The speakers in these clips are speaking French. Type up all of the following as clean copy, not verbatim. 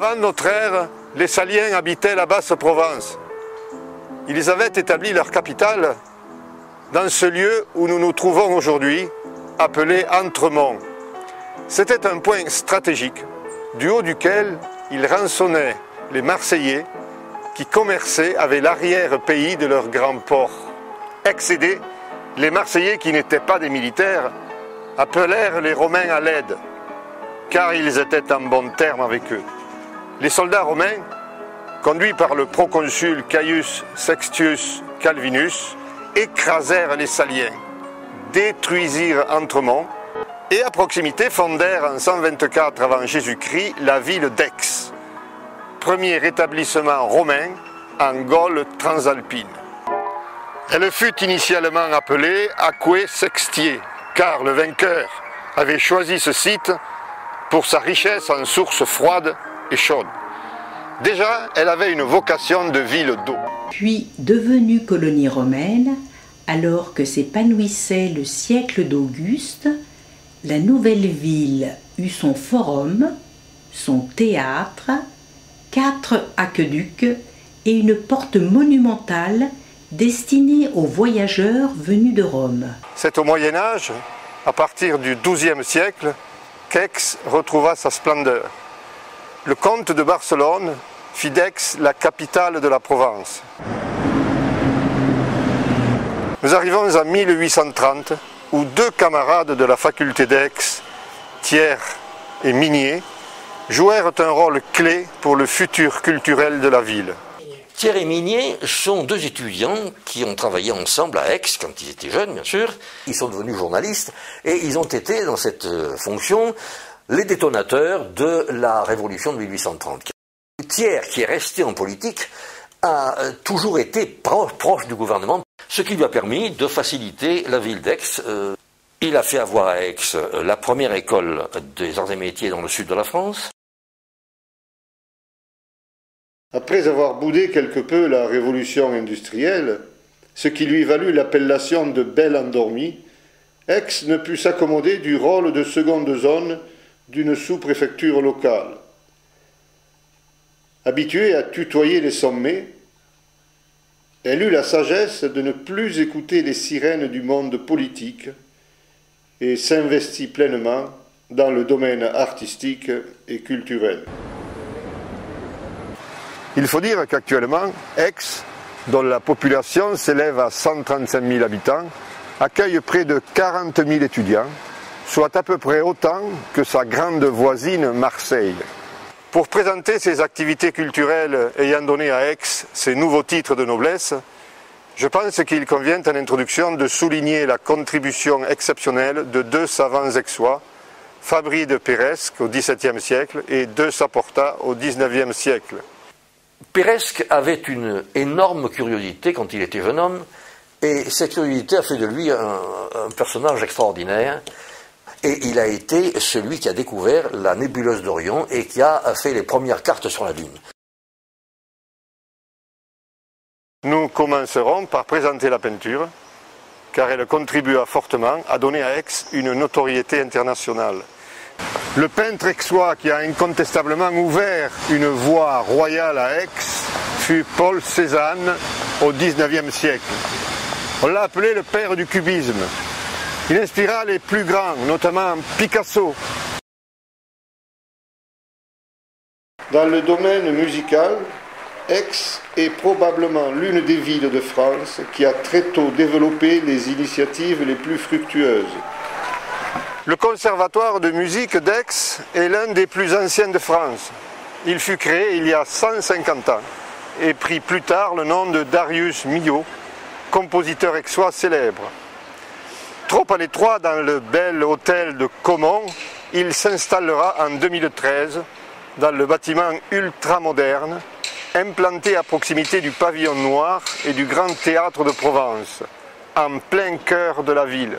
Avant notre ère, les Saliens habitaient la Basse-Provence. Ils avaient établi leur capitale dans ce lieu où nous nous trouvons aujourd'hui, appelé Entremont. C'était un point stratégique, du haut duquel ils rançonnaient les Marseillais qui commerçaient avec l'arrière-pays de leur grand port. Excédés, les Marseillais, qui n'étaient pas des militaires, appelèrent les Romains à l'aide, car ils étaient en bons termes avec eux. Les soldats romains, conduits par le proconsul Caius Sextius Calvinus, écrasèrent les Saliens, détruisirent Entremont et à proximité fondèrent en 124 avant Jésus-Christ la ville d'Aix, premier établissement romain en Gaule transalpine. Elle fut initialement appelée Aquae Sextiae, car le vainqueur avait choisi ce site pour sa richesse en sources froides et chaudes. Déjà, elle avait une vocation de ville d'eau. Puis, devenue colonie romaine, alors que s'épanouissait le siècle d'Auguste, la nouvelle ville eut son forum, son théâtre, 4 aqueducs et une porte monumentale destinée aux voyageurs venus de Rome. C'est au Moyen-Âge, à partir du XIIe siècle, qu'Aix retrouva sa splendeur. Le comte de Barcelone fit d'Aix la capitale de la Provence. Nous arrivons en 1830, où 2 camarades de la faculté d'Aix, Thiers et Minier, jouèrent un rôle clé pour le futur culturel de la ville. Thiers et Minier sont 2 étudiants qui ont travaillé ensemble à Aix quand ils étaient jeunes, bien sûr. Ils sont devenus journalistes et ils ont été dans cette fonction les détonateurs de la Révolution de 1830. Thiers, qui est resté en politique, a toujours été proche du gouvernement, ce qui lui a permis de faciliter la ville d'Aix. Il a fait avoir à Aix la première école des arts et métiers dans le sud de la France. Après avoir boudé quelque peu la révolution industrielle, ce qui lui valut l'appellation de Belle Endormie, Aix ne put s'accommoder du rôle de seconde zone d'une sous-préfecture locale. Habituée à tutoyer les sommets, elle eut la sagesse de ne plus écouter les sirènes du monde politique et s'investit pleinement dans le domaine artistique et culturel. Il faut dire qu'actuellement, Aix, dont la population s'élève à 135 000 habitants, accueille près de 40 000 étudiants, soit à peu près autant que sa grande voisine Marseille. Pour présenter ces activités culturelles ayant donné à Aix ses nouveaux titres de noblesse, je pense qu'il convient en introduction de souligner la contribution exceptionnelle de 2 savants aixois, Fabri de Peiresc au XVIIe siècle et de Saporta au XIXe siècle. Peiresc avait une énorme curiosité quand il était jeune homme, et cette curiosité a fait de lui un personnage extraordinaire. Et il a été celui qui a découvert la nébuleuse d'Orion et qui a fait les premières cartes sur la Lune. Nous commencerons par présenter la peinture, car elle contribua fortement à donner à Aix une notoriété internationale. Le peintre aixois qui a incontestablement ouvert une voie royale à Aix fut Paul Cézanne au XIXe siècle. On l'a appelé le père du cubisme. Il inspira les plus grands, notamment Picasso. Dans le domaine musical, Aix est probablement l'une des villes de France qui a très tôt développé les initiatives les plus fructueuses. Le conservatoire de musique d'Aix est l'un des plus anciens de France. Il fut créé il y a 150 ans et prit plus tard le nom de Darius Milhaud, compositeur aixois célèbre. Trop à l'étroit dans le bel hôtel de Caumont, il s'installera en 2013 dans le bâtiment ultramoderne, implanté à proximité du pavillon noir et du Grand Théâtre de Provence, en plein cœur de la ville.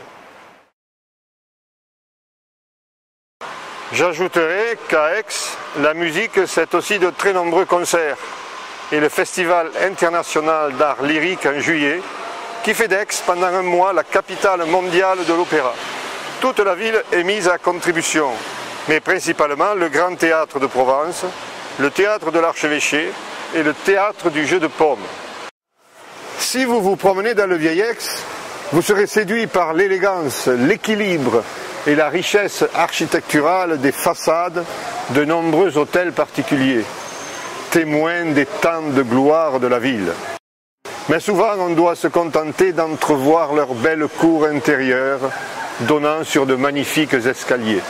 J'ajouterai qu'à Aix, la musique, c'est aussi de très nombreux concerts et le Festival international d'art lyrique en juillet, qui fait d'Aix pendant un mois la capitale mondiale de l'opéra. Toute la ville est mise à contribution, mais principalement le Grand Théâtre de Provence, le théâtre de l'Archevêché et le théâtre du jeu de paume. Si vous vous promenez dans le vieil Aix, vous serez séduit par l'élégance, l'équilibre et la richesse architecturale des façades de nombreux hôtels particuliers, témoins des temps de gloire de la ville. Mais souvent, on doit se contenter d'entrevoir leurs belles cours intérieures, donnant sur de magnifiques escaliers.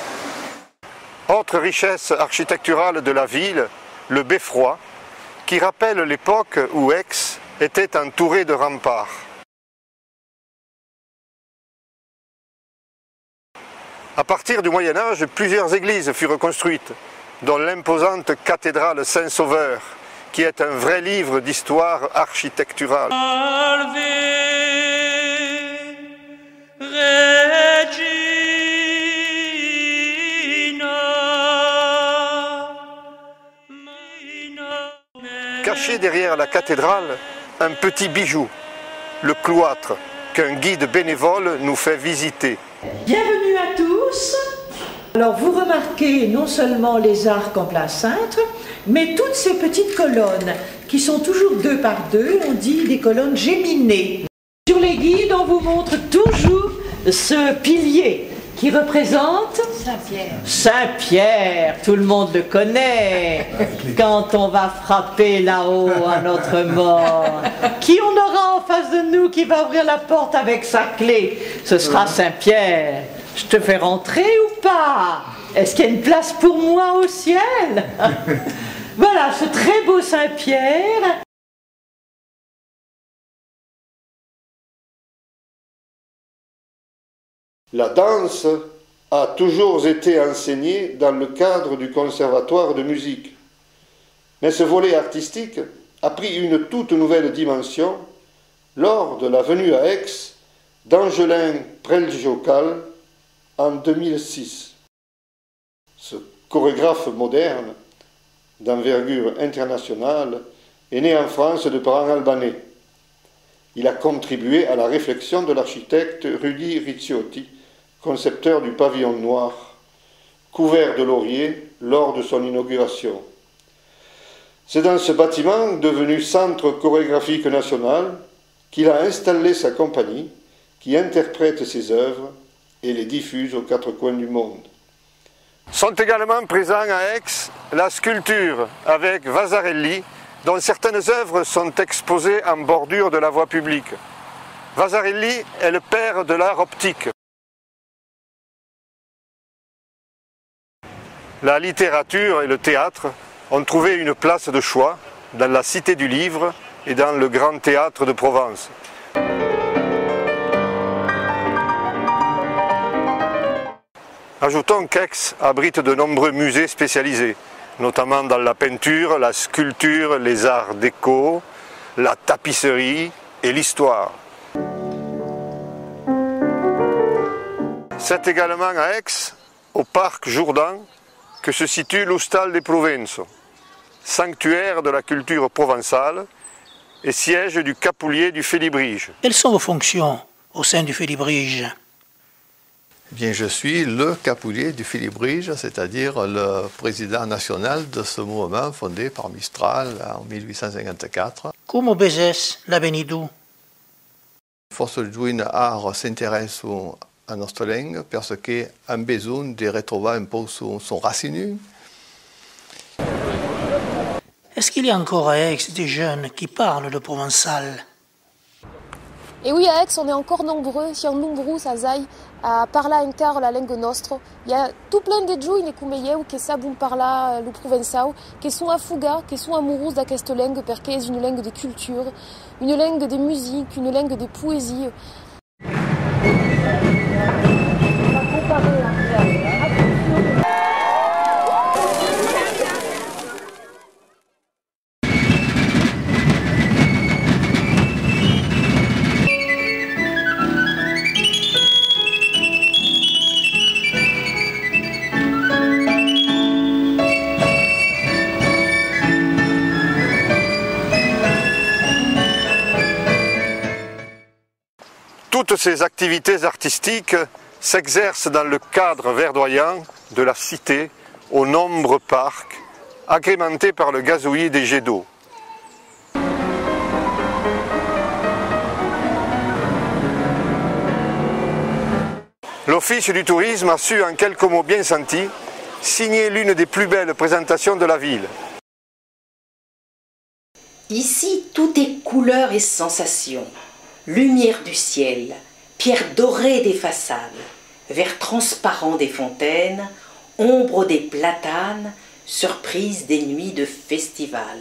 Autre richesse architecturale de la ville, le beffroi, qui rappelle l'époque où Aix était entouré de remparts. À partir du Moyen Âge, plusieurs églises furent construites, dont l'imposante cathédrale Saint-Sauveur, qui est un vrai livre d'histoire architecturale. Caché derrière la cathédrale, un petit bijou, le cloître, qu'un guide bénévole nous fait visiter. Bienvenue à tous. Alors vous remarquez non seulement les arcs en plein cintre, mais toutes ces petites colonnes qui sont toujours 2 par 2, on dit des colonnes géminées. Sur les guides, on vous montre toujours ce pilier qui représente Saint-Pierre. Saint-Pierre, tout le monde le connaît. Quand on va frapper là-haut à notre mort, qui on aura en face de nous qui va ouvrir la porte avec sa clé? Ce sera Saint-Pierre. Je te fais rentrer ou pas? Est-ce qu'il y a une place pour moi au ciel? Voilà, ce très beau Saint-Pierre. La danse a toujours été enseignée dans le cadre du conservatoire de musique. Mais ce volet artistique a pris une toute nouvelle dimension lors de la venue à Aix d'Angelin Preljocal en 2006. Ce chorégraphe moderne, d'envergure internationale, est né en France de parents albanais. Il a contribué à la réflexion de l'architecte Rudy Ricciotti, concepteur du pavillon noir, couvert de lauriers lors de son inauguration. C'est dans ce bâtiment, devenu centre chorégraphique national, qu'il a installé sa compagnie, qui interprète ses œuvres et les diffuse aux 4 coins du monde. Sont également présents à Aix la sculpture avec Vasarely, dont certaines œuvres sont exposées en bordure de la voie publique. Vasarely est le père de l'art optique. La littérature et le théâtre ont trouvé une place de choix dans la Cité du Livre et dans le Grand Théâtre de Provence. Ajoutons qu'Aix abrite de nombreux musées spécialisés, notamment dans la peinture, la sculpture, les arts déco, la tapisserie et l'histoire. C'est également à Aix, au parc Jourdan, que se situe l'Hostal de Provenço, sanctuaire de la culture provençale et siège du Capoulier du Félibrige. Quelles sont vos fonctions au sein du Félibrige? Eh bien, je suis le Capoulier du Félibrige, c'est-à-dire le président national de ce mouvement fondé par Mistral en 1854. Comment Bézès l'a venido? Forse giuin art s'intéresse à notre langue parce qu'on a besoin de retrouver un peu son racine. Est-ce qu'il y a encore à Aix des jeunes qui parlent le provençal? Et oui, à Aix, on est encore nombreux, siamo nombreux à parler encore la langue nostra. Il y a tout plein de gens qui savent parler le provençal, qui sont affugés, qui sont amoureux de cette langue parce que c'est une langue de culture, une langue de musique, une langue de poésie. Toutes ces activités artistiques s'exercent dans le cadre verdoyant de la cité, aux nombreux parcs agrémenté par le gazouillis des jets d'eau. L'Office du tourisme a su, en quelques mots bien sentis, signer l'une des plus belles présentations de la ville. Ici, tout est couleur et sensation. Lumière du ciel, pierre dorée des façades, vert transparent des fontaines, ombre des platanes, surprise des nuits de festival.